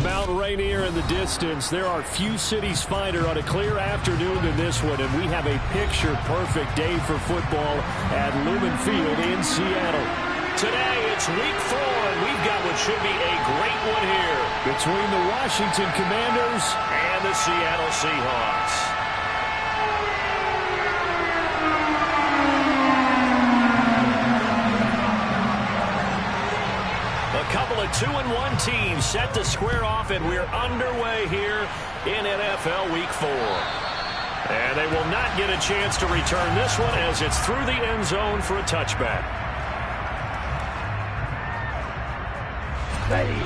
Mount Rainier in the distance. There are few cities finer on a clear afternoon than this one, and we have a picture-perfect day for football at Lumen Field in Seattle. Today, it's week 4, and we've got what should be a great one here between the Washington Commanders and the Seattle Seahawks. A couple of 2-1 teams set to square off, and we're underway here in NFL Week 4. And they will not get a chance to return this one as it's through the end zone for a touchback. Ready.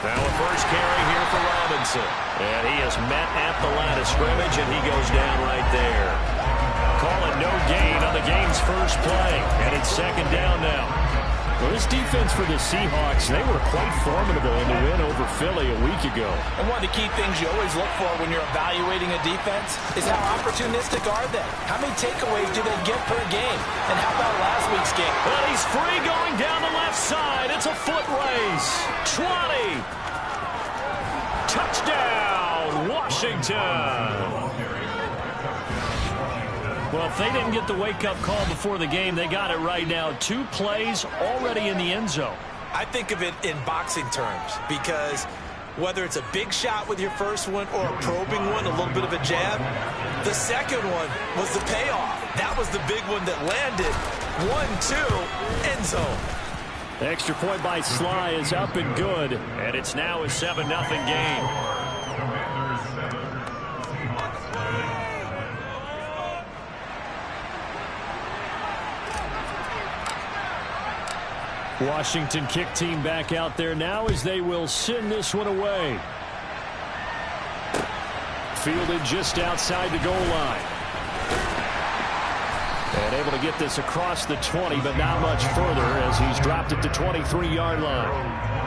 Now a first carry here for Robinson. And he is met at the line of scrimmage, and he goes down right there. Call it no gain on the game's first play. And it's second down now. Well, this defense for the Seahawks, they were quite formidable in the win over Philly a week ago. And one of the key things you always look for when you're evaluating a defense is how opportunistic are they? How many takeaways do they get per game? And how about last week's game? Well, he's free going down the left side. It's a foot race. 20. Touchdown, Washington. Well, if they didn't get the wake-up call before the game, they got it right now. 2 plays already in the end zone. I think of it in boxing terms because whether it's a big shot with your first one or a probing one, a little bit of a jab, the second one was the payoff. That was the big one that landed. 1-2, end zone. The extra point by Sly is up and good. And it's now a 7-0 game. Washington kick team back out there now as they will send this one away. Fielded just outside the goal line. And able to get this across the 20, but not much further as he's dropped it to 23-yard line.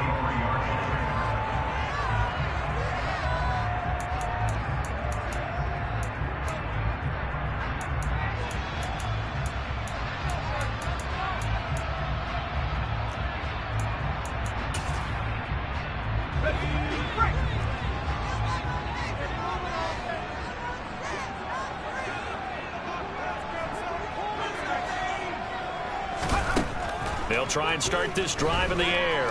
They'll try and start this drive in the air.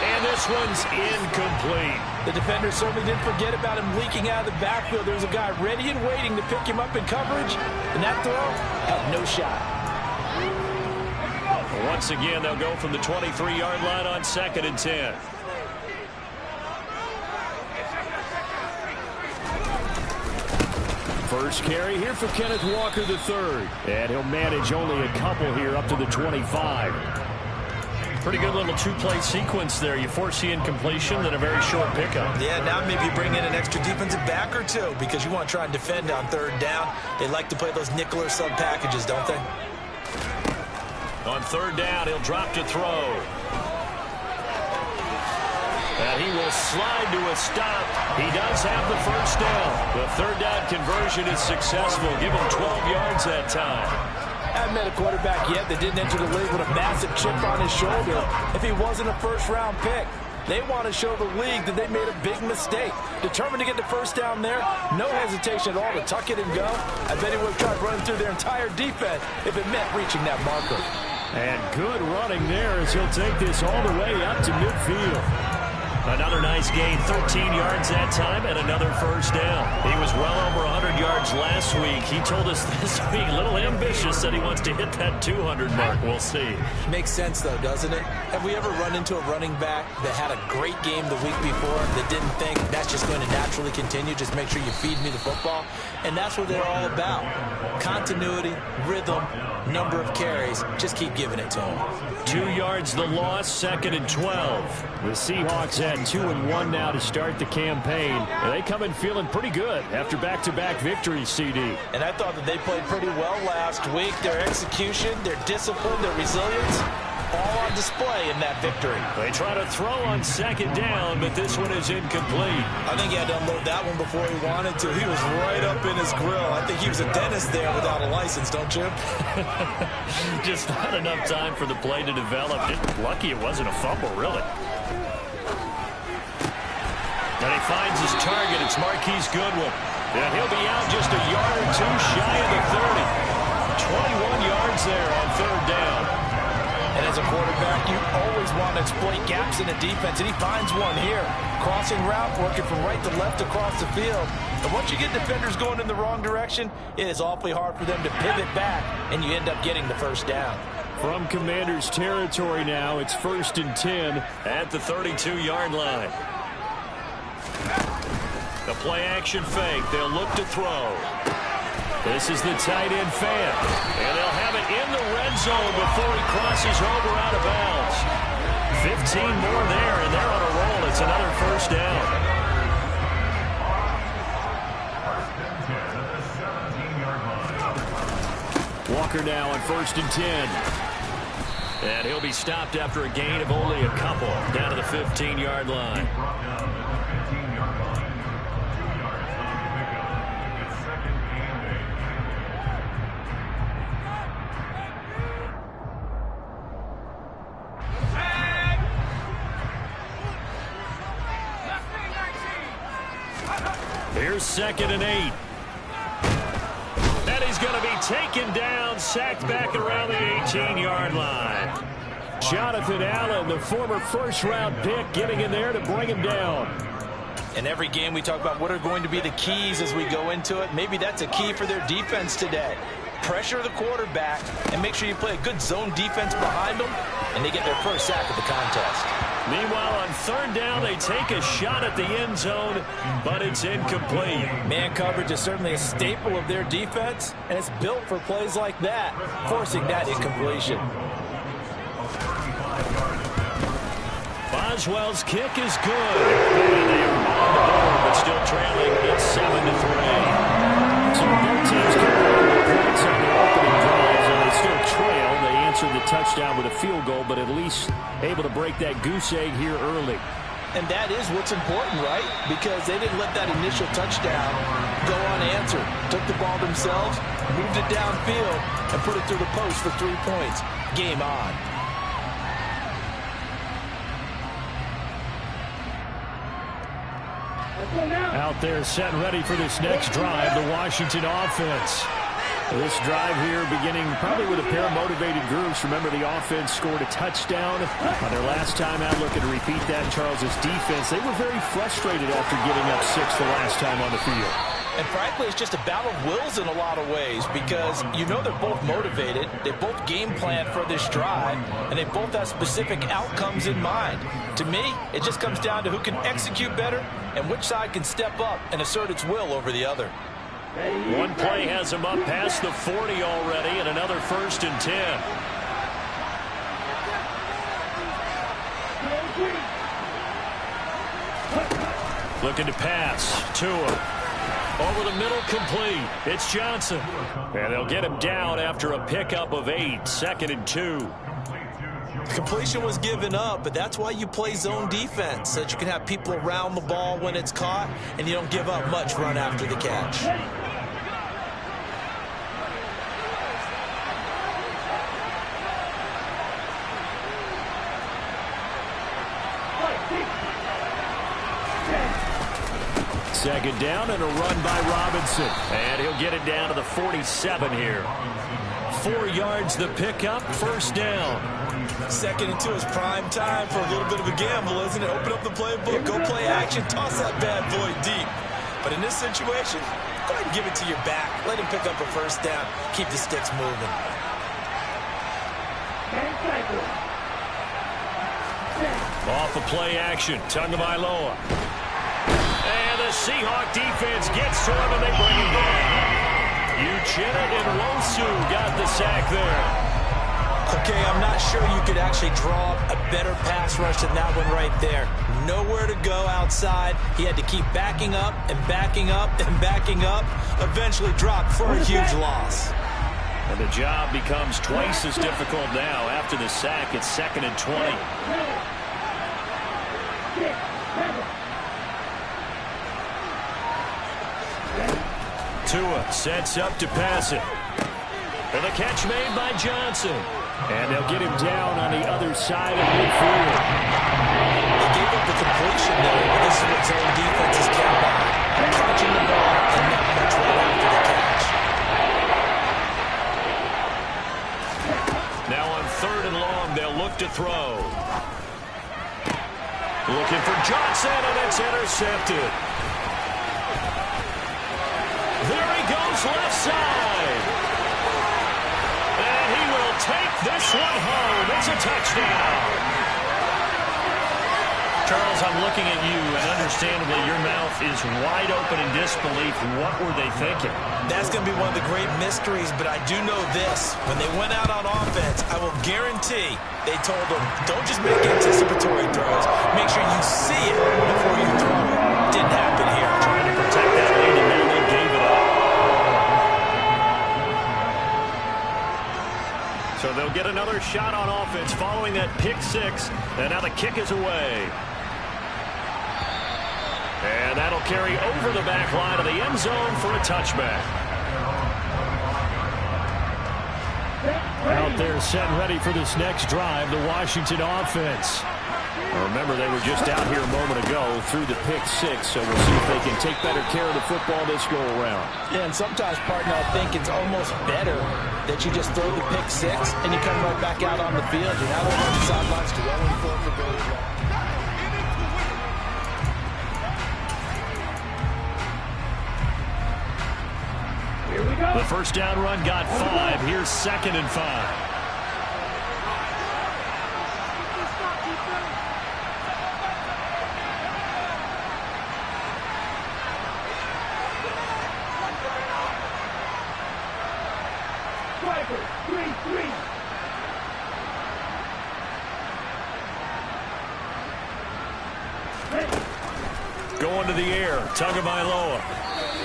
And this one's incomplete. The defender certainly didn't forget about him leaking out of the backfield. There's a guy ready and waiting to pick him up in coverage. And that throw had no shot. Once again, they'll go from the 23-yard line on 2nd and 10. First carry here for Kenneth Walker III. And he'll manage only a couple here up to the 25. Pretty good little 2-play sequence there. You force the incompletion, then a very short pickup. Yeah, now maybe you bring in an extra defensive back or two because you want to try and defend on 3rd down. They like to play those nickel or sub packages, don't they? On 3rd down, he'll drop to throw. And he will slide to a stop. He does have the first down. The 3rd down conversion is successful. Give him 12 yards that time. I haven't met a quarterback yet that didn't enter the league with a massive chip on his shoulder if he wasn't a first-round pick. They want to show the league that they made a big mistake. Determined to get the first down there, no hesitation at all to tuck it and go. I bet he would have tried running through their entire defense if it meant reaching that marker. And good running there as he'll take this all the way up to midfield. Another nice gain, 13 yards that time, and another first down. He was well over 100 yards last week. He told us this week, a little ambitious, that he wants to hit that 200 mark. We'll see. Makes sense, though, doesn't it? Have we ever run into a running back that had a great game the week before that didn't think that's just going to naturally continue? Just make sure you feed me the football. And that's what they're all about. Continuity, rhythm, number of carries. Just keep giving it to them. 2 yards the loss, 2nd and 12. The Seahawks at 2-1 now to start the campaign. And they come in feeling pretty good after back-to-back victories, CD. And I thought that they played pretty well last week. Their execution, their discipline, their resilience, all on display in that victory. They try to throw on second down, but this one is incomplete. I think he had to unload that one before he wanted to. He was right up in his grill. I think he was a dentist there without a license, don't you? Just not enough time for the play to develop. Just lucky it wasn't a fumble, really. And he finds his target. It's Marquise Goodwin. And he'll be out just a yard or two shy of the 30. 21 yards there on third down. And as a quarterback, you always want to exploit gaps in the defense, and he finds one here. Crossing route, working from right to left across the field. And once you get defenders going in the wrong direction, it is awfully hard for them to pivot back, and you end up getting the first down. From Commander's territory now, it's 1st and 10 at the 32-yard line. The play-action fake. They'll look to throw. This is the tight end fan. And they'll have it in the red zone before he crosses over out of bounds. 15 more there, and they're on a roll. It's another first down. Walker now on 1st and 10. And he'll be stopped after a gain of only a couple down to the 15-yard line. Here's 2nd and 8. And he's going to be taken down, sacked back around the 18-yard line. Jonathan Allen, the former first-round pick, getting in there to bring him down. In every game we talk about what are going to be the keys as we go into it. Maybe that's a key for their defense today. Pressure the quarterback and make sure you play a good zone defense behind them, and they get their first sack of the contest. Meanwhile, on third down, they take a shot at the end zone, but it's incomplete. Man coverage is certainly a staple of their defense, and it's built for plays like that, forcing that incompletion. Boswell's kick is good. And they are on the board, but still trailing. It's 7-3. So both teams get points on the opening drives, and they still trail. They answered the touchdown with a field goal, but at least able to break that goose egg here early. And that is what's important, right? Because they didn't let that initial touchdown go unanswered. Took the ball themselves, moved it downfield, and put it through the post for 3 points. Game on. Out there set ready for this next drive, the Washington offense. This drive here beginning probably with a pair of motivated groups. Remember, the offense scored a touchdown on their last time out. Looking to repeat that. Charles's defense, they were very frustrated after giving up 6 the last time on the field. And frankly, it's just a battle of wills in a lot of ways because you know they're both motivated, they both game plan for this drive, and they both have specific outcomes in mind. To me, it just comes down to who can execute better and which side can step up and assert its will over the other. One play has them up past the 40 already, and another 1st and 10. Looking to pass. Tua. Over the middle, complete. It's Johnson. And they'll get him down after a pickup of 8. 2nd and 2. Completion was given up, but that's why you play zone defense, so that you can have people around the ball when it's caught, and you don't give up much run after the catch. Second down and a run by Robinson. And he'll get it down to the 47 here. 4 yards the pickup, 1st down. 2nd and 2 is prime time for a little bit of a gamble, isn't it? Open up the playbook, go play action, toss that bad boy deep. But in this situation, go ahead and give it to your back. Let him pick up a 1st down. Keep the sticks moving. Off a play action, Tagovailoa. And the Seahawks defense gets to him, and they bring him down. Uchenna and Wosu got the sack there. Okay, I'm not sure you could actually draw a better pass rush than that one right there. Nowhere to go outside. He had to keep backing up and backing up and backing up. Eventually dropped for a huge loss. And the job becomes twice as difficult now after the sack. It's 2nd and 20. Tua sets up to pass it. And the catch made by Johnson. And they'll get him down on the other side of midfield. They gave up the completion there, but this is what zone defense is kept by. Catching the ball and not much right after the catch. Now on 3rd and long, they'll look to throw. Looking for Johnson, and it's intercepted. There he goes, left side. And he will take this one home. It's a touchdown. Charles, I'm looking at you, and understandably, your mouth is wide open in disbelief. What were they thinking? That's going to be one of the great mysteries, but I do know this. When they went out on offense, I will guarantee they told them, don't just make anticipatory throws. Make sure you see it before you throw it. Didn't happen here. Trying to protect that lead, and now they gave it up. So they'll get another shot on offense following that pick 6, and now the kick is away. And that'll carry over the back line of the end zone for a touchback. Out there set and ready for this next drive, the Washington offense. Remember, they were just out here a moment ago through the pick 6, so we'll see if they can take better care of the football this go around. Yeah, and sometimes, partner, I think it's almost better that you just throw the pick 6 and you come right back out on the field. You're not over on the sidelines dwelling for the goal. The first down run got 5. Here's 2nd and 5. Going to the air, Tagovailoa.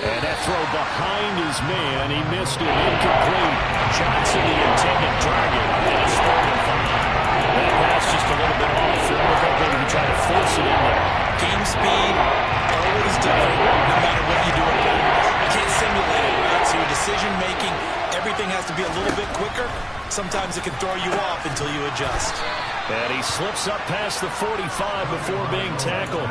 And that throw behind his man, he missed it, incomplete. Johnson, the intended target, and it's 3rd and 5. That pass just a little bit off, so look like maybe he tried to force it in there. Game speed, always different, no matter what you do in practice. You can't simulate it, right? So your decision-making, everything has to be a little bit quicker. Sometimes it can throw you off until you adjust. And he slips up past the 45 before being tackled.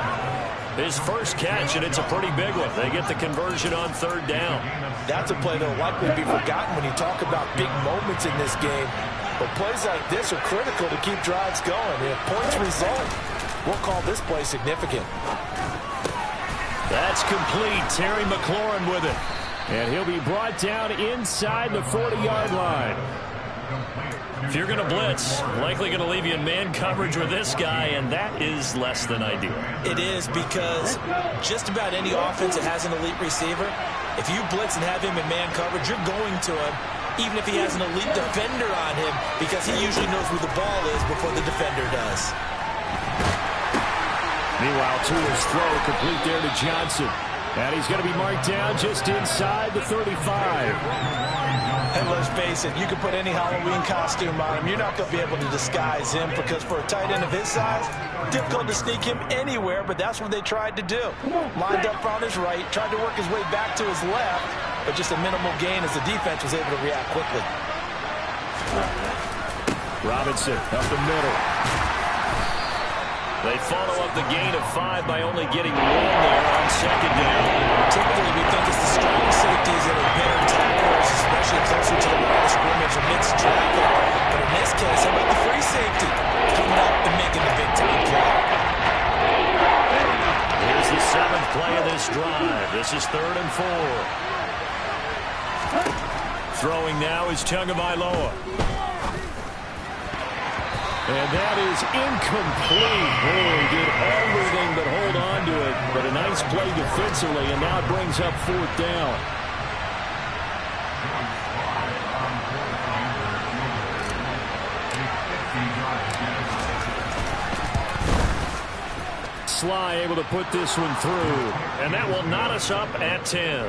His first catch, and it's a pretty big one. They get the conversion on 3rd down. That's a play that will likely be forgotten when you talk about big moments in this game. But plays like this are critical to keep drives going. If points result, we'll call this play significant. That's complete. Terry McLaurin with it. And he'll be brought down inside the 40-yard line. If you're going to blitz, likely going to leave you in man coverage with this guy, and that is less than ideal. It is, because just about any offense that has an elite receiver, if you blitz and have him in man coverage, you're going to him, even if he has an elite defender on him, because he usually knows where the ball is before the defender does. Meanwhile, Tua's throw complete there to Johnson. And he's going to be marked down just inside the 35. And let's face it, you can put any Halloween costume on him. You're not going to be able to disguise him, because for a tight end of his size, difficult to sneak him anywhere, but that's what they tried to do. Lined up on his right, tried to work his way back to his left, but just a minimal gain as the defense was able to react quickly. Robinson up the middle. They follow up the gain of 5 by only getting 1 there on 2nd down. Typically, we think it's the strong safeties that are better tacklers, especially closer to the line of scrimmage amidst traffic. But in this case, how about the free safety coming up and making the big-time play? Here's the 7th play of this drive. This is 3rd and 4. Throwing now is Tagovailoa. And that is incomplete. Boy, he did everything but hold on to it. But a nice play defensively, and now it brings up 4th down. Sly able to put this one through. And that will knot us up at 10.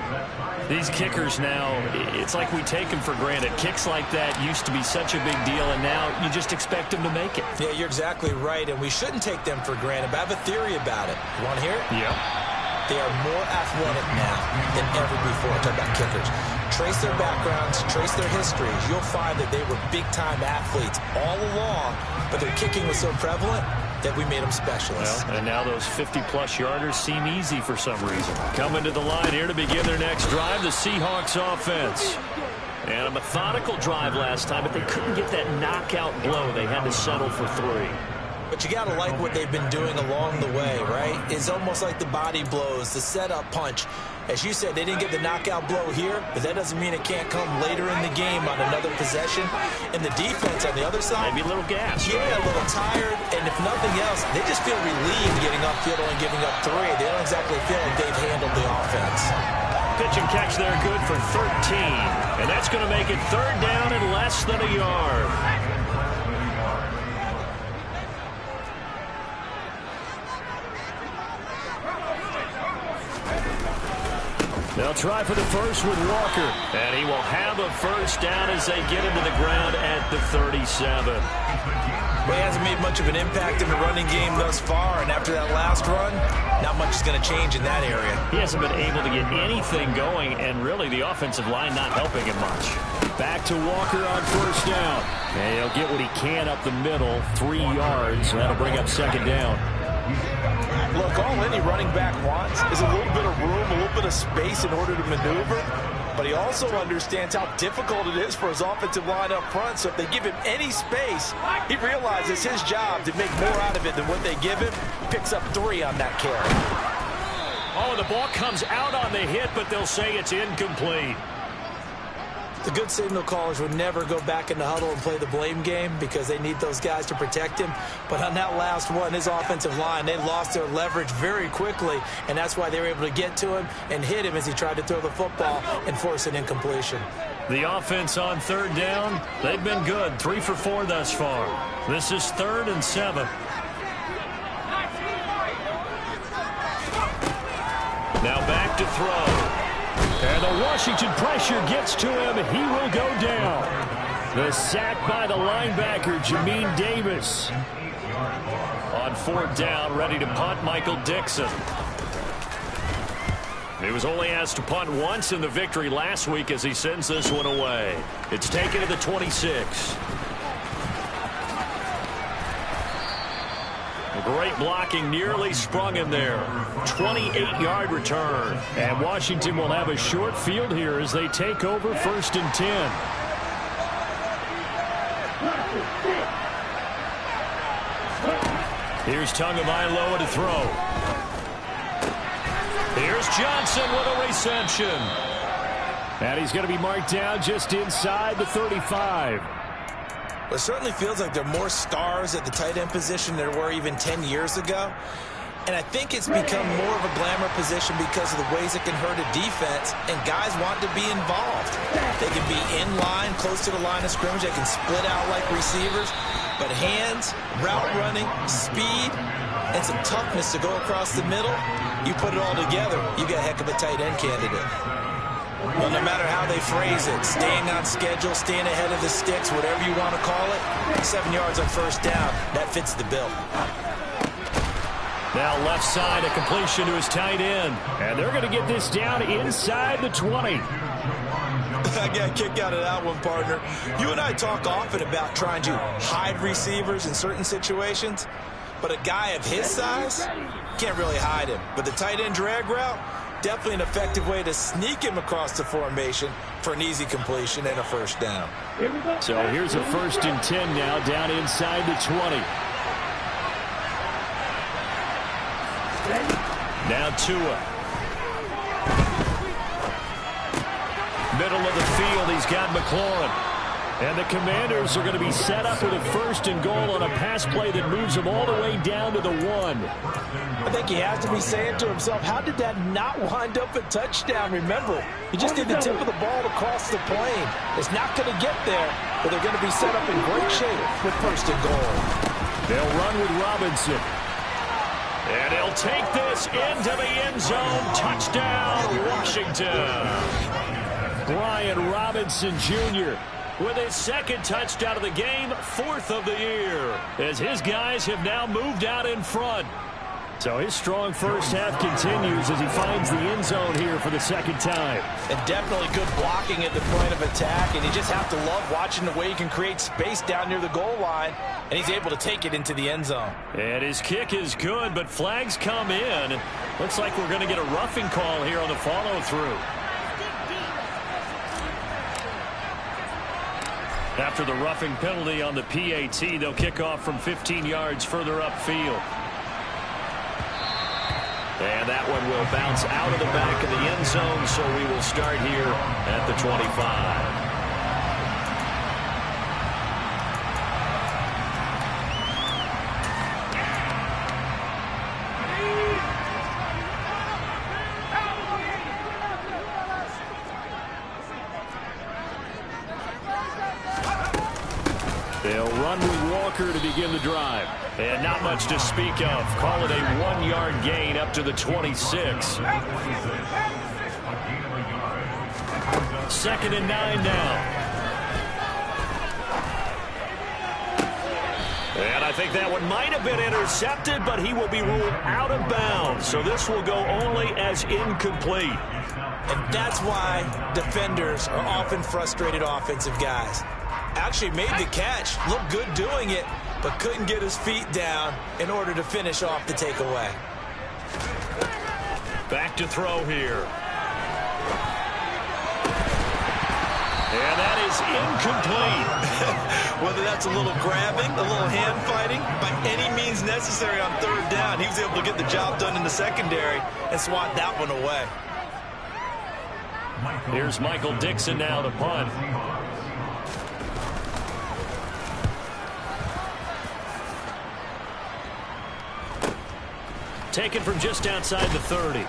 These kickers now, it's like we take them for granted. Kicks like that used to be such a big deal, and now you just expect them to make it. Yeah, you're exactly right, and we shouldn't take them for granted. But I have a theory about it. You want to hear it? Yep. They are more athletic now than ever before. Talk about kickers. Trace their backgrounds, trace their histories. You'll find that they were big-time athletes all along, but their kicking was so prevalent that we made them specialists. Well, and now those 50-plus yarders seem easy for some reason. Coming to the line here to begin their next drive, the Seahawks offense. And a methodical drive last time, but they couldn't get that knockout blow. They had to settle for 3. But you got to like what they've been doing along the way, right? It's almost like the body blows, the setup punch. As you said, they didn't get the knockout blow here, but that doesn't mean it can't come later in the game on another possession. And the defense on the other side, maybe a little gas. Yeah, a little tired. And if nothing else, they just feel relieved getting upfield and giving up 3. They don't exactly feel like they've handled the offense. Pitch and catch there, good for 13. And that's going to make it 3rd down and less than a yard. They'll try for the first with Walker. And he will have a first down as they get into the ground at the 37. Well, he hasn't made much of an impact in the running game thus far, and after that last run, not much is going to change in that area. He hasn't been able to get anything going, and really the offensive line not helping him much. Back to Walker on first down. And he'll get what he can up the middle, 3 yards. That'll bring up 2nd down. Look, all any running back wants is a little bit of room, a little bit of space in order to maneuver. But he also understands how difficult it is for his offensive line up front. So if they give him any space, he realizes his job to make more out of it than what they give him. Picks up 3 on that carry. Oh, the ball comes out on the hit, but they'll say it's incomplete. The good signal callers would never go back in the huddle and play the blame game because they need those guys to protect him. But on that last one, his offensive line, they lost their leverage very quickly, and that's why they were able to get to him and hit him as he tried to throw the football and force an incompletion. The offense on 3rd down, they've been good. 3 for 4 thus far. This is 3rd and 7. Now back to throw. And the Washington pressure gets to him. He will go down. The sack by the linebacker, Jamin Davis. On 4th down, ready to punt, Michael Dixon. He was only asked to punt once in the victory last week as he sends this one away. It's taken to the 26. Great blocking, nearly sprung him there. 28-yard return. And Washington will have a short field here as they take over 1st and 10. Here's Tagovailoa to throw. Here's Johnson with a reception. And he's going to be marked down just inside the 35. It certainly feels like there are more stars at the tight end position than there were even 10 years ago. And I think it's become more of a glamour position because of the ways it can hurt a defense, and guys want to be involved. They can be in line, close to the line of scrimmage. They can split out like receivers. But hands, route running, speed, and some toughness to go across the middle, you put it all together, you got a heck of a tight end candidate. Well, no matter how they phrase it, staying on schedule, staying ahead of the sticks, whatever you want to call it, 7 yards on first down, that fits the bill. Now left side, a completion to his tight end. And they're going to get this down inside the 20. I got a kick out of that one, partner. You and I talk often about trying to hide receivers in certain situations, but a guy of his size can't really hide him. But the tight end drag route, definitely an effective way to sneak him across the formation for an easy completion and a first down. So here's a 1st and 10 now, down inside the 20. Now Tua. Middle of the field, he's got McLaurin. And the Commanders are going to be set up with a 1st and goal on a pass play that moves them all the way down to the 1. I think he has to be saying to himself, how did that not wind up a touchdown? Remember, he just did the tip of the ball across the plane. It's not going to get there, but they're going to be set up in great shape with 1st and goal. They'll run with Robinson. And he'll take this into the end zone. Touchdown, Washington. Brian Robinson Jr. with his second touchdown of the game, fourth of the year, as his guys have now moved out in front. So his strong first half continues as he finds the end zone here for the second time. And definitely good blocking at the point of attack, and you just have to love watching the way he can create space down near the goal line, and he's able to take it into the end zone. And his kick is good, but flags come in. Looks like we're going to get a roughing call here on the follow-through. After the roughing penalty on the PAT, they'll kick off from 15 yards further upfield. And that one will bounce out of the back of the end zone, so we will start here at the 25. They'll run with Walker to begin the drive. And not much to speak of. Call it a 1-yard gain up to the 26. 2nd and 9 now. And I think that one might have been intercepted, but he will be ruled out of bounds. So this will go only as incomplete. And that's why defenders are often frustrated offensive guys. Actually made the catch, looked good doing it, but couldn't get his feet down in order to finish off the takeaway. Back to throw here. And that is incomplete. Whether that's a little grabbing, a little hand fighting, by any means necessary on third down, he was able to get the job done in the secondary and swat that one away. Here's Michael Dixon now to punt. Taken from just outside the 30.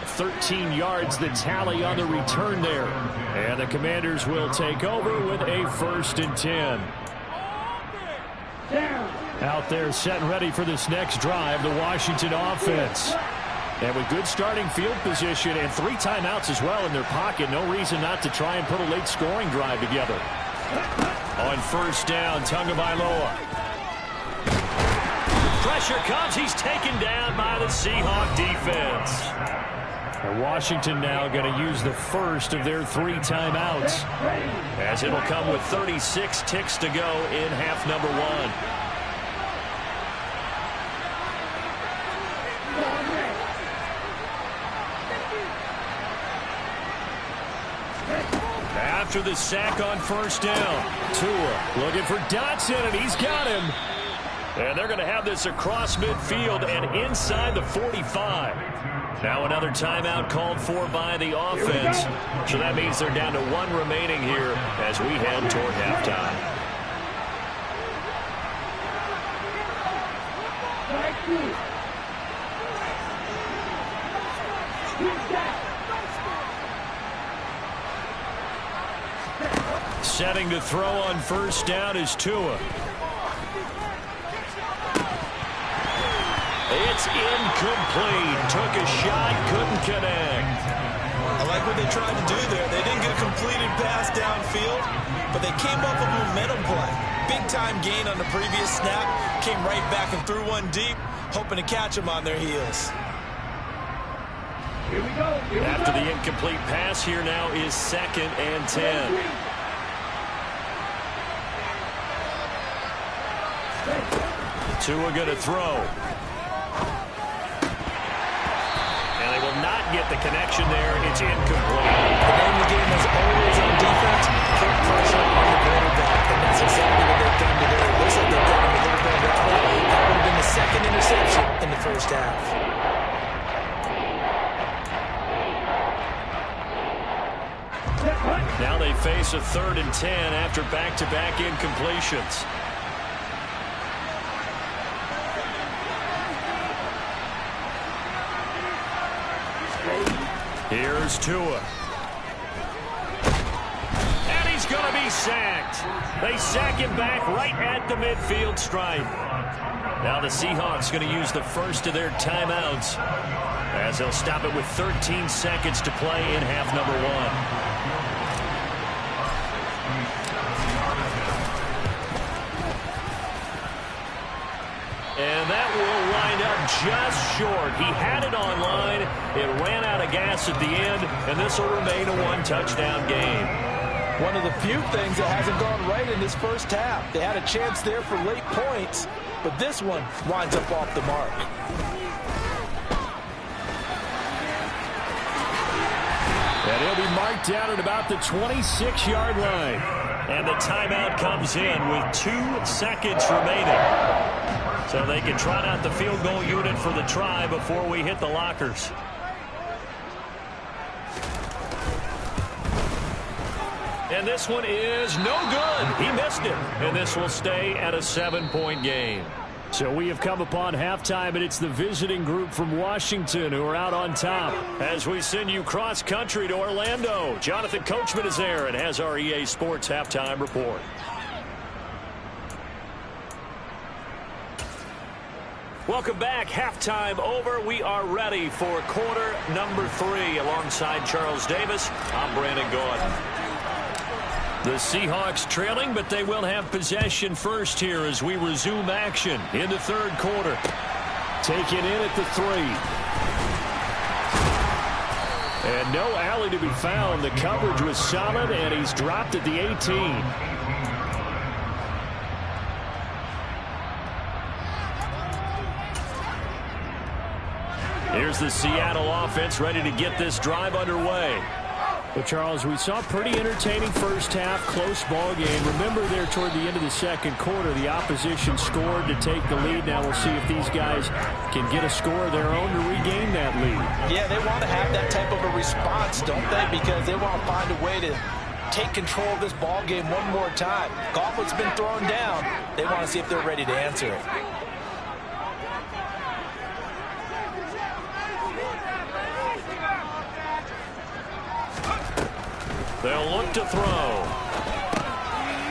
13 yards the tally on the return there. And the Commanders will take over with a 1st and 10. Out there set and ready for this next drive, the Washington offense. And with good starting field position and 3 timeouts as well in their pocket, no reason not to try and put a late scoring drive together. On 1st down, Tagovailoa. Pressure comes. He's taken down by the Seahawks defense. And Washington now going to use the first of their 3 timeouts, as it'll come with 36 ticks to go in half number 1. After the sack on 1st down, Tua looking for Dotson, and he's got him. And they're going to have this across midfield and inside the 45. Now another timeout called for by the offense. So that means they're down to 1 remaining here as we head toward halftime. Setting to throw on 1st down is Tua. It's incomplete. Took a shot, couldn't connect. I like what they tried to do there. They didn't get a completed pass downfield, but they came up with momentum play. Big-time gain on the previous snap. Came right back and threw one deep, hoping to catch them on their heels. Here we go. After the incomplete pass, here now is 2nd and 10. Tua going to throw. And they will not get the connection there. It's incomplete. The name of the game is always on defense. Keep pressure on the quarterback. And that's exactly what they've done today. It looks like they've done him a little bit of that. That would have been the 2nd interception in the 1st half. Now they face a 3rd and 10 after back-to-back incompletions. Here's Tua. And he's going to be sacked. They sack him back right at the midfield stripe. Now the Seahawks going to use the first of their timeouts as they'll stop it with 13 seconds to play in half number 1. And that will wind up just short. He had it on line. It ran out of gas at the end, and this will remain a one-touchdown game. One of the few things that hasn't gone right in this first half. They had a chance there for late points, but this one winds up off the mark. And he'll be marked down at about the 26-yard line. And the timeout comes in with 2 seconds remaining. So they can trot out the field goal unit for the try before we hit the lockers. And this one is no good. He missed it. And this will stay at a 7-point game. So we have come upon halftime, and it's the visiting group from Washington who are out on top. As we send you cross-country to Orlando, Jonathan Coachman is there and has our EA Sports halftime report. Welcome back. Halftime over. We are ready for quarter number 3. Alongside Charles Davis, I'm Brandon Gordon. The Seahawks trailing, but they will have possession first here as we resume action in the third quarter. Taken in at the 3. And no alley to be found. The coverage was solid, and he's dropped at the 18. Here's the Seattle offense ready to get this drive underway. Well, Charles, we saw a pretty entertaining first half, close ball game. Remember there toward the end of the second quarter, the opposition scored to take the lead. Now we'll see if these guys can get a score of their own to regain that lead. Yeah, they want to have that type of a response, don't they? Because they want to find a way to take control of this ball game one more time. Gauntlet's been thrown down. They want to see if they're ready to answer it. They'll look to throw.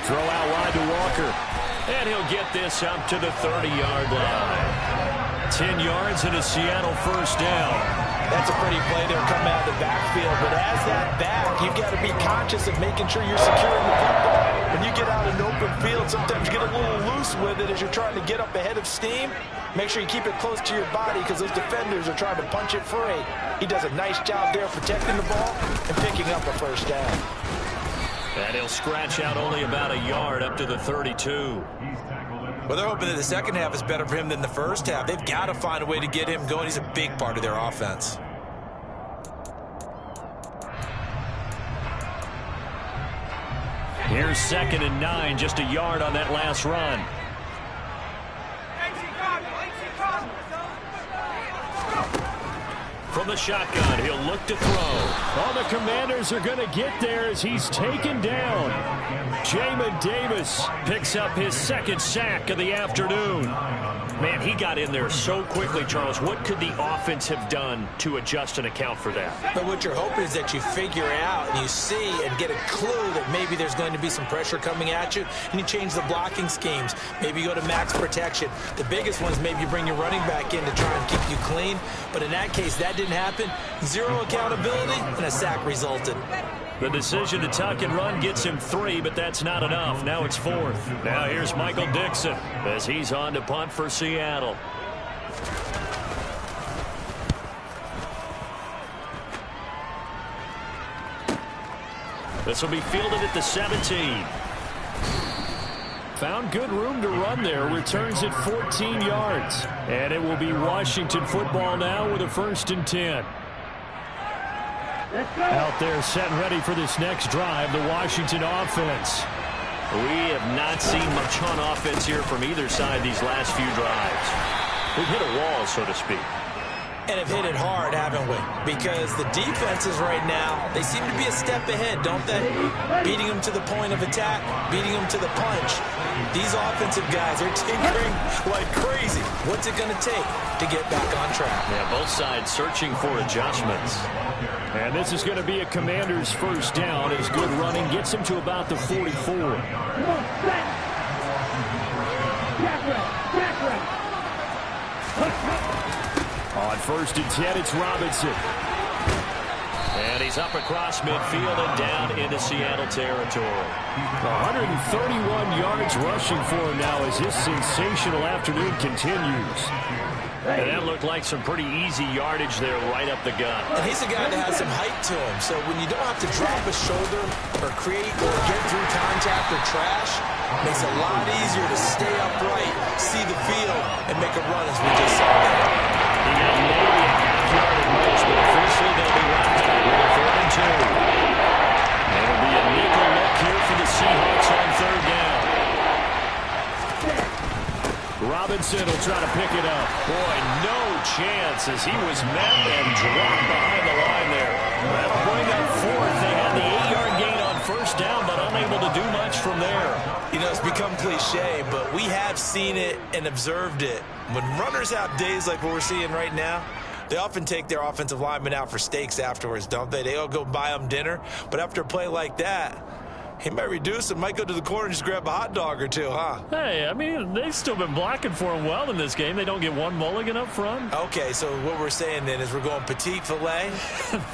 Throw out wide to Walker. And he'll get this up to the 30-yard line. 10 yards and a Seattle first down. That's a pretty play there coming out of the backfield. But as that back, you've got to be conscious of making sure you're securing the football. When you get out in open field, sometimes you get a little loose with it as you're trying to get up ahead of steam. Make sure you keep it close to your body because those defenders are trying to punch it free. He does a nice job there protecting the ball and picking up a first down. And he'll scratch out only about a yard up to the 32. Well, they're hoping that the second half is better for him than the first half. They've got to find a way to get him going. He's a big part of their offense. Here's 2nd and 9, just a yard on that last run. From the shotgun, he'll look to throw. All the Commanders are going to get there as he's taken down. Jamin Davis picks up his 2nd sack of the afternoon. Man, he got in there so quickly, Charles. What could the offense have done to adjust and account for that? But what you're hoping is that you figure out and you see and get a clue that maybe there's going to be some pressure coming at you, and you change the blocking schemes. Maybe you go to max protection. The biggest one is maybe you bring your running back in to try and keep you clean. But in that case, that didn't happen. 0 accountability, and a sack resulted. The decision to tuck and run gets him 3, but that's not enough. Now it's 4th. Now here's Michael Dixon as he's on to punt for Seattle. This will be fielded at the 17. Found good room to run there. Returns at 14 yards. And it will be Washington football now with a 1st and 10. Out there set and ready for this next drive, the Washington offense. We have not seen much on offense here from either side these last few drives. We've hit a wall, so to speak. And have hit it hard, haven't we? Because the defenses right now, they seem to be a step ahead, don't they? Beating them to the point of attack, beating them to the punch. These offensive guys are tinkering like crazy. What's it going to take to get back on track? Yeah, both sides searching for adjustments. And this is going to be a Commander's first down as good running gets him to about the 44. On 1st and 10, it's Robinson. And he's up across midfield and down into Seattle territory. 131 yards rushing for him now as his sensational afternoon continues. And that looked like some pretty easy yardage there right up the gut. And he's a guy that has some height to him, so when you don't have to drop a shoulder or create or get through contact or trash, it makes it a lot easier to stay upright, see the field, and make a run as we just saw there. He got maybe a half-yard at most, but officially they'll be wrapped up with a 3rd and 2. It'll be a nickel look here for the Seahawks on 3rd down. Robinson will try to pick it up. Boy, no chance as he was met and dropped behind the line there. That'll bring up 4th. They had the 8-yard gain on 1st down, but unable to do much from there. You know, it's become cliche, but we have seen it and observed it. When runners have days like what we're seeing right now, they often take their offensive linemen out for steaks afterwards, don't they? They all go buy them dinner. But after a play like that, he might reduce and might go to the corner and just grab a hot dog or two, huh? Hey, I mean, they've still been blocking for him well in this game. They don't get one mulligan up front. Okay, so what we're saying then is we're going petite filet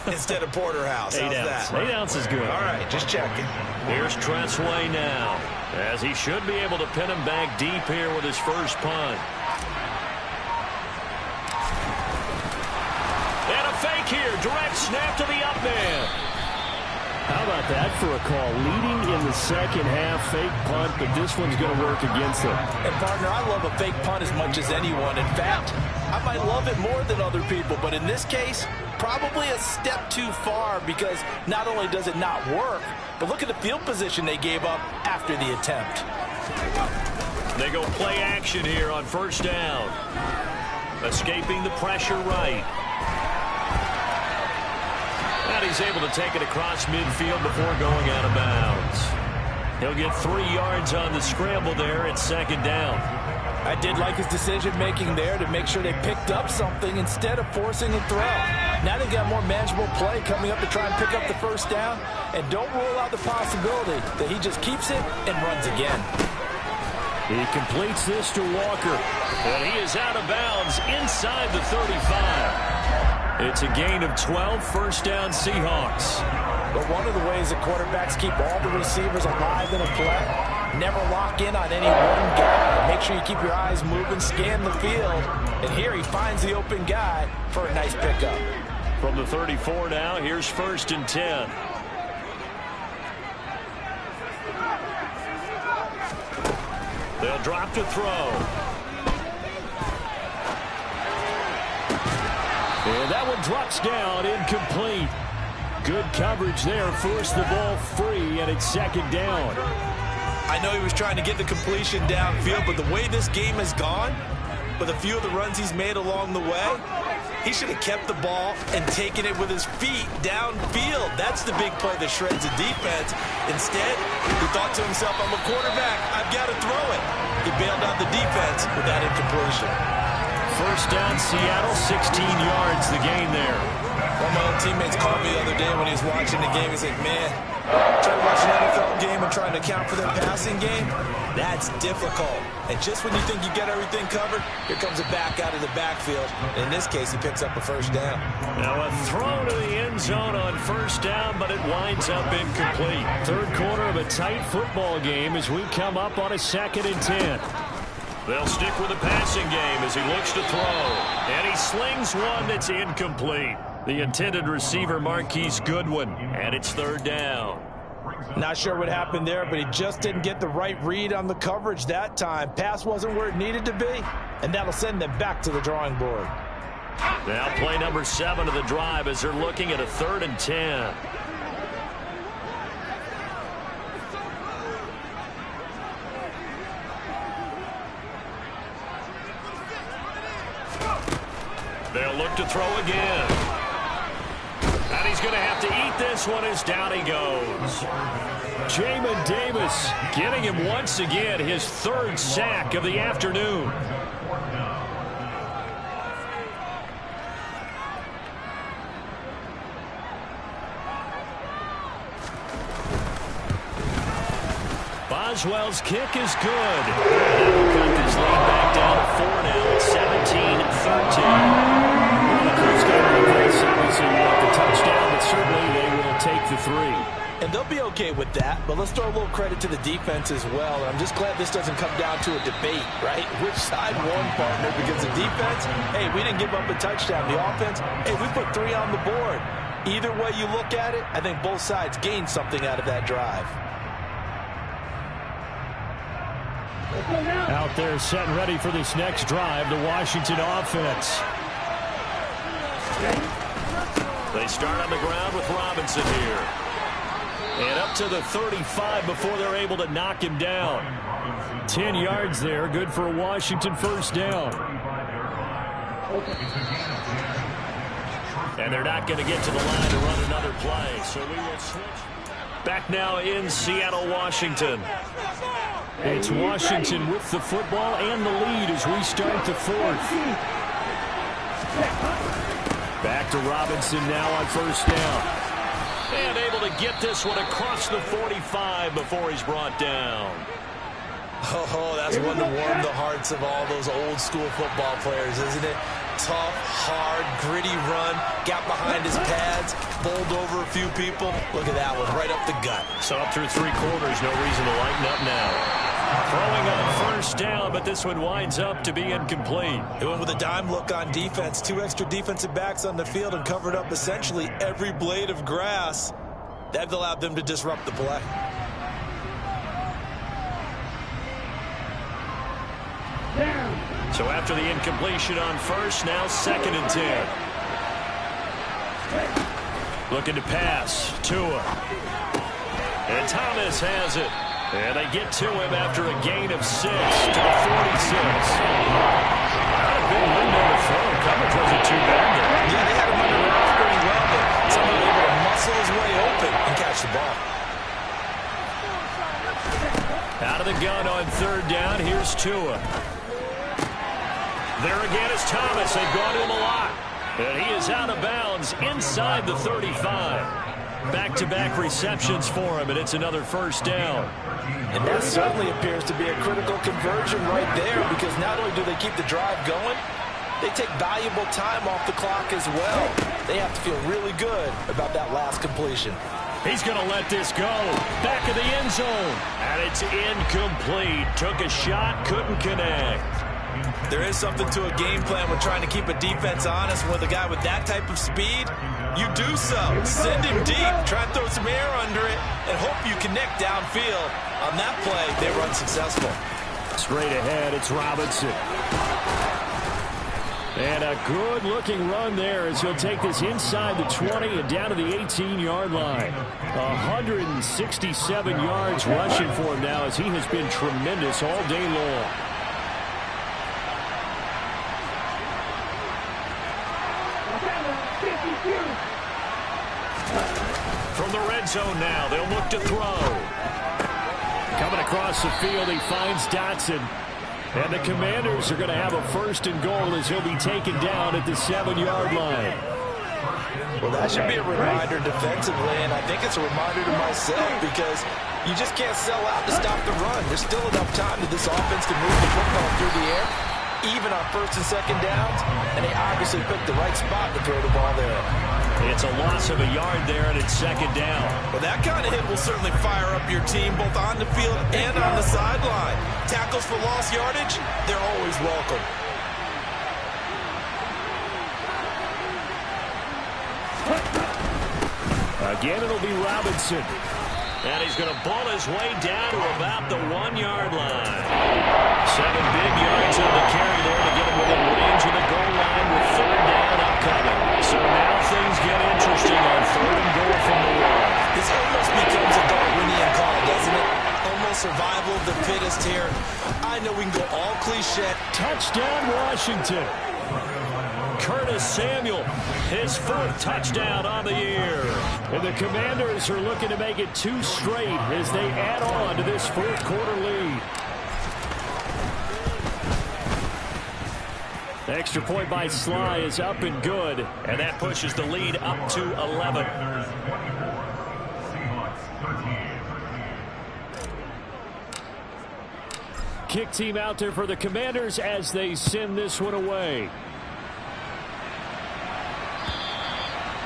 instead of porterhouse. How's that? 8 ounce is good. All right, just checking. Here's Tressway now, as he should be able to pin him back deep here with his first punt. And a fake here, direct snap to the up man. How about that for a call? Leading in the second half, fake punt, but this one's going to work against them. And, partner, I love a fake punt as much as anyone. In fact, I might love it more than other people, but in this case, probably a step too far because not only does it not work, but look at the field position they gave up after the attempt. They go play action here on 1st down. Escaping the pressure right. And he's able to take it across midfield before going out of bounds. He'll get 3 yards on the scramble there at 2nd down. I did like his decision-making there to make sure they picked up something instead of forcing a throw. Now they've got more manageable play coming up to try and pick up the 1st down. And don't rule out the possibility that he just keeps it and runs again. He completes this to Walker. And he is out of bounds inside the 35. It's a gain of 12, 1st down Seahawks. But one of the ways that quarterbacks keep all the receivers alive in a play, never lock in on any one guy. Make sure you keep your eyes moving, scan the field. And here he finds the open guy for a nice pickup. From the 34 now, here's 1st and 10. They'll drop to throw. And that one drops down, incomplete. Good coverage there, forced the ball free, and it's 2nd down. I know he was trying to get the completion downfield, but the way this game has gone, with a few of the runs he's made along the way, he should have kept the ball and taken it with his feet downfield. That's the big play that shreds the defense. Instead, he thought to himself, I'm a quarterback, I've got to throw it. He bailed out the defense with that incompletion. 1st down, Seattle, 16 yards, the gain there. One of my old teammates called me the other day when he was watching the game. He's like, man, trying to watch an NFL game and trying to account for their passing game, that's difficult. And just when you think you get everything covered, here comes a back out of the backfield. And in this case, he picks up a 1st down. Now a throw to the end zone on 1st down, but it winds up incomplete. 3rd quarter of a tight football game as we come up on a 2nd and 10. They'll stick with the passing game as he looks to throw. And he slings one that's incomplete. The intended receiver, Marquise Goodwin. And it's 3rd down. Not sure what happened there, but he just didn't get the right read on the coverage that time. Pass wasn't where it needed to be, and that'll send them back to the drawing board. Now play number 7 of the drive as they're looking at a 3rd and 10. They'll look to throw again. And he's going to have to eat this one as down he goes. Jamin Davis getting him once again his 3rd sack of the afternoon. Boswell's kick is good. That'll cut this lead back down to 4 now. It's 17-13. Well, the Colts got to replace, obviously, with the touchdown, but certainly they will take the 3. And they'll be okay with that, but let's throw a little credit to the defense as well. And I'm just glad this doesn't come down to a debate, right? Which side won, partner? Because the defense, hey, we didn't give up a touchdown. The offense, hey, we put 3 on the board. Either way you look at it, I think both sides gained something out of that drive. Out there set and ready for this next drive, the Washington offense. They start on the ground with Robinson here. And up to the 35 before they're able to knock him down. 10 yards there, good for a Washington first down. And they're not going to get to the line to run another play. So we will switch. Back now in Seattle, Washington. It's Washington with the football and the lead as we start the 4th. Back to Robinson now on first down. And able to get this one across the 45 before he's brought down. Oh, that's one to warm the hearts of all those old school football players, isn't it? Tough, hard, gritty run, got behind his pads, bowled over a few people. Look at that one, right up the gut. So up through 3 quarters, no reason to lighten up now. Throwing on first down, but this one winds up to be incomplete. It went with a dime look on defense. 2 extra defensive backs on the field and covered up essentially every blade of grass. That allowed them to disrupt the play. So after the incompletion on first, now 2nd and 10. Looking to pass. Tua. And Thomas has it. And they get to him after a gain of 6 to the 46. Not a big window to throw. Coverage wasn't too bad there. Yeah, they had him under wraps pretty well, but somehow able to muscle his way open and catch the ball. Out of the gun on 3rd down. Here's Tua. There again is Thomas. They've gone to him a lot. And he is out of bounds inside the 35. Back-to-back receptions for him, and it's another first down. And that certainly appears to be a critical conversion right there, because not only do they keep the drive going, they take valuable time off the clock as well. They have to feel really good about that last completion. He's going to let this go. Back of the end zone. And it's incomplete. Took a shot, couldn't connect. There is something to a game plan when trying to keep a defense honest. With a guy with that type of speed, you do so. Send him deep, try and throw some air under it, and hope you connect downfield. On that play, they were unsuccessful. Straight ahead, it's Robinson. And a good-looking run there as he'll take this inside the 20 and down to the 18-yard line. 167 yards rushing for him now as he has been tremendous all day long. From the red zone now, they'll look to throw. Coming across the field, he finds Dotson. And the Commanders are going to have a 1st and goal as he'll be taken down at the 7-yard line. Well, that should be a reminder defensively, and I think it's a reminder to myself, because you just can't sell out to stop the run. There's still enough time that this offense can move the football through the air, even on 1st and 2nd downs, and they obviously picked the right spot to throw the ball there. It's a loss of a yard there, and it's 2nd down. Well, that kind of hit will certainly fire up your team both on the field and on the sideline. Tackles for lost yardage, they're always welcome. Again, it'll be Robinson. And he's going to ball his way down to about the 1-yard line. 7 big yards on the carry there to get him within range of the goal line with 3rd down upcoming. So now things get interesting on 3rd and goal from the 1. This almost becomes a Darwinian call, doesn't it? Almost survival of the fittest here. I know we can go all cliche. Touchdown, Washington. Curtis Samuel, his 4th touchdown on the year. And the Commanders are looking to make it 2 straight as they add on to this 4th quarter lead. The extra point by Sly is up and good. And that pushes the lead up to 11. Kick team out there for the Commanders as they send this one away.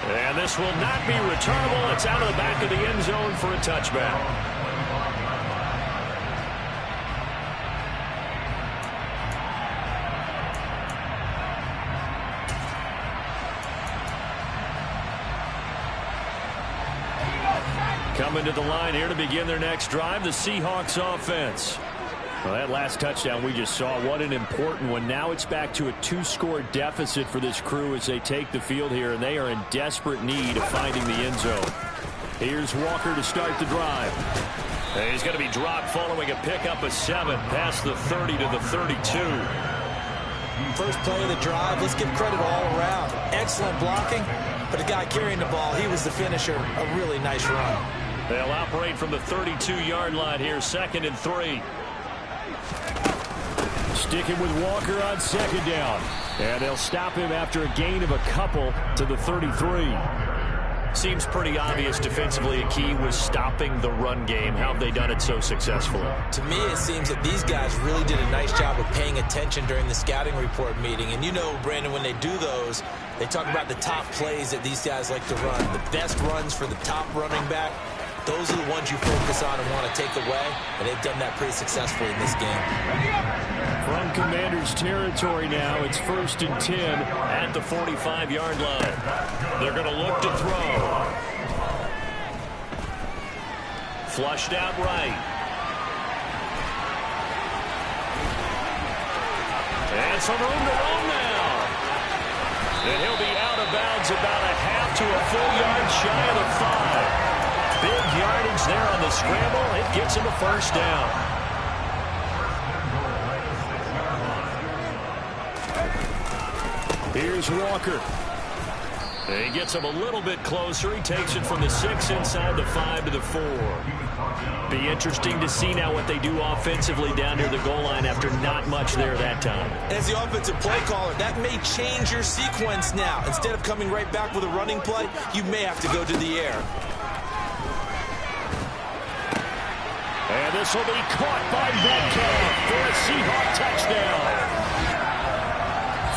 And this will not be returnable. It's out of the back of the end zone for a touchback. Coming to the line here to begin their next drive, the Seahawks offense. Well, that last touchdown we just saw, what an important one. Now it's back to a 2-score deficit for this crew as they take the field here, and they are in desperate need of finding the end zone. Here's Walker to start the drive. And he's going to be dropped following a pickup of 7 past the 30 to the 32. First play of the drive, let's give credit all around. Excellent blocking, but the guy carrying the ball, he was the finisher. A really nice run. They'll operate from the 32-yard line here, 2nd and 3. Sticking with Walker on 2nd down. And they'll stop him after a gain of a couple to the 33. Seems pretty obvious defensively a key was stopping the run game. How have they done it so successfully? To me, it seems that these guys really did a nice job of paying attention during the scouting report meeting. And you know, Brandon, when they do those, they talk about the top plays that these guys like to run. The best runs for the top running back. Those are the ones you focus on and want to take away, and they've done that pretty successfully in this game. From Commanders territory now, it's 1st and 10 at the 45-yard line. They're going to look to throw. Flushed out right. And some room to run now. And he'll be out of bounds about a half to a full yard shy of the 5. Big yardage there on the scramble. It gets him a 1st down. Here's Walker. He gets him a little bit closer. He takes it from the 6 inside the 5 to the 4. Be interesting to see now what they do offensively down near the goal line after not much there that time. As the offensive play caller, that may change your sequence now. Instead of coming right back with a running play, you may have to go to the air. And this will be caught by Metcalf for a Seahawk touchdown.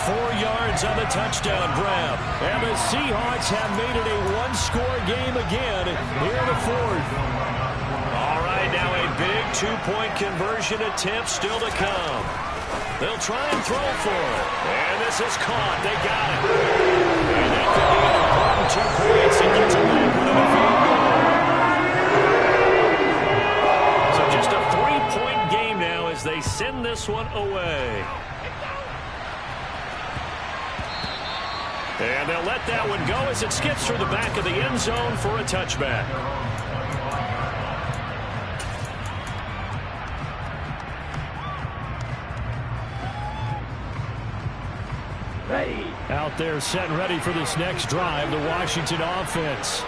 4 yards on the touchdown grab. And the Seahawks have made it a 1-score game again here in the 4th. All right, now a big 2-point conversion attempt still to come. They'll try and throw for it. And this is caught. They got it. And that could be an important 2 points. It gets them back within a field goal. Just a 3-point game now as they send this one away. And they'll let that one go as it skips through the back of the end zone for a touchback. Ready. Out there set and ready for this next drive, the Washington offense.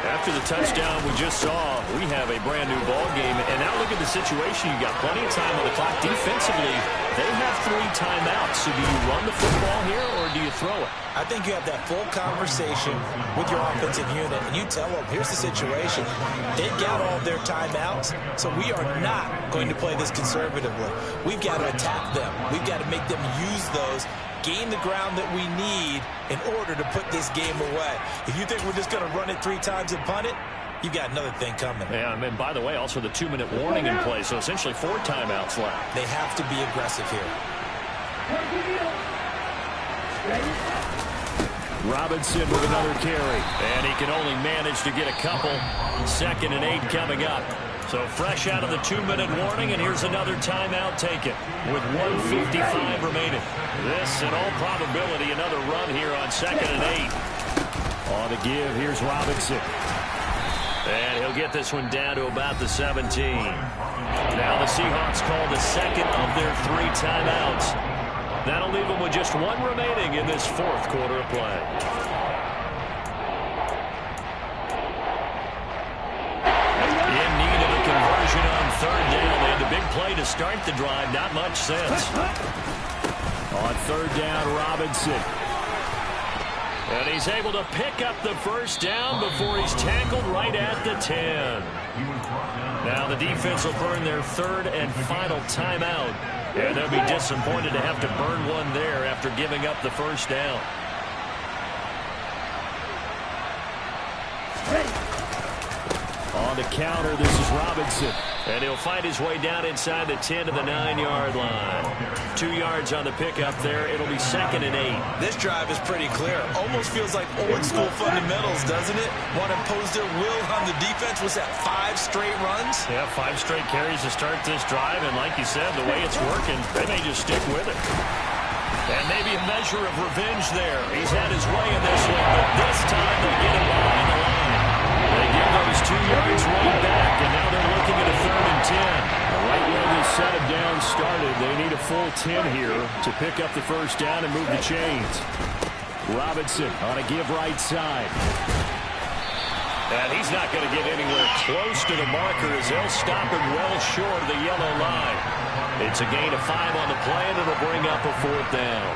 After the touchdown we just saw, we have a brand new ball game. And now look at the situation. You got plenty of time on the clock. Defensively, they have 3 timeouts. So do you run the football here or do you throw it? I think you have that full conversation with your offensive unit, and you tell them, here's the situation. They've got all their timeouts, so we are not going to play this conservatively. We've got to attack them. We've got to make them use those, gain the ground that we need in order to put this game away. If you think we're just going to run it 3 times and punt it, you've got another thing coming. Yeah, and by the way, also the 2-minute warning in play, so essentially 4 timeouts left. They have to be aggressive here. Robinson with another carry. And he can only manage to get a couple. 2nd and 8 coming up. So fresh out of the 2-minute warning, and here's another timeout taken with 1:55 remaining. This, in all probability, another run here on 2nd and 8. On the give, here's Robinson. And he'll get this one down to about the 17. Now the Seahawks call the 2nd of their 3 timeouts. That'll leave them with just 1 remaining in this 4th quarter of play. In need of a conversion on 3rd down. They had the big play to start the drive. Not much sense. On 3rd down, Robinson. And he's able to pick up the first down before he's tackled right at the 10. Now the defense will burn their third and final timeout. And they'll be disappointed to have to burn one there after giving up the first down. On the counter, this is Robinson. And he'll find his way down inside the 10 to the 9-yard line. 2 yards on the pickup there. It'll be 2nd and 8. This drive is pretty clear. Almost feels like old school fundamentals, doesn't it? Want to impose their will on the defense. Was that 5 straight runs? Yeah, 5 straight carries to start this drive. And like you said, the way it's working, they may just stick with it. And maybe a measure of revenge there. He's had his way in this one, but this time they get him behind the line. They give those 2 yards right back, and now they're looking at a 3rd and 10. Right where this set of downs started, they need a full 10 here to pick up the first down and move the chains. Robinson on a give right side. And he's not going to get anywhere close to the marker as they'll stop him well short of the yellow line. It's a gain of 5 on the play, and it'll bring up a 4th down.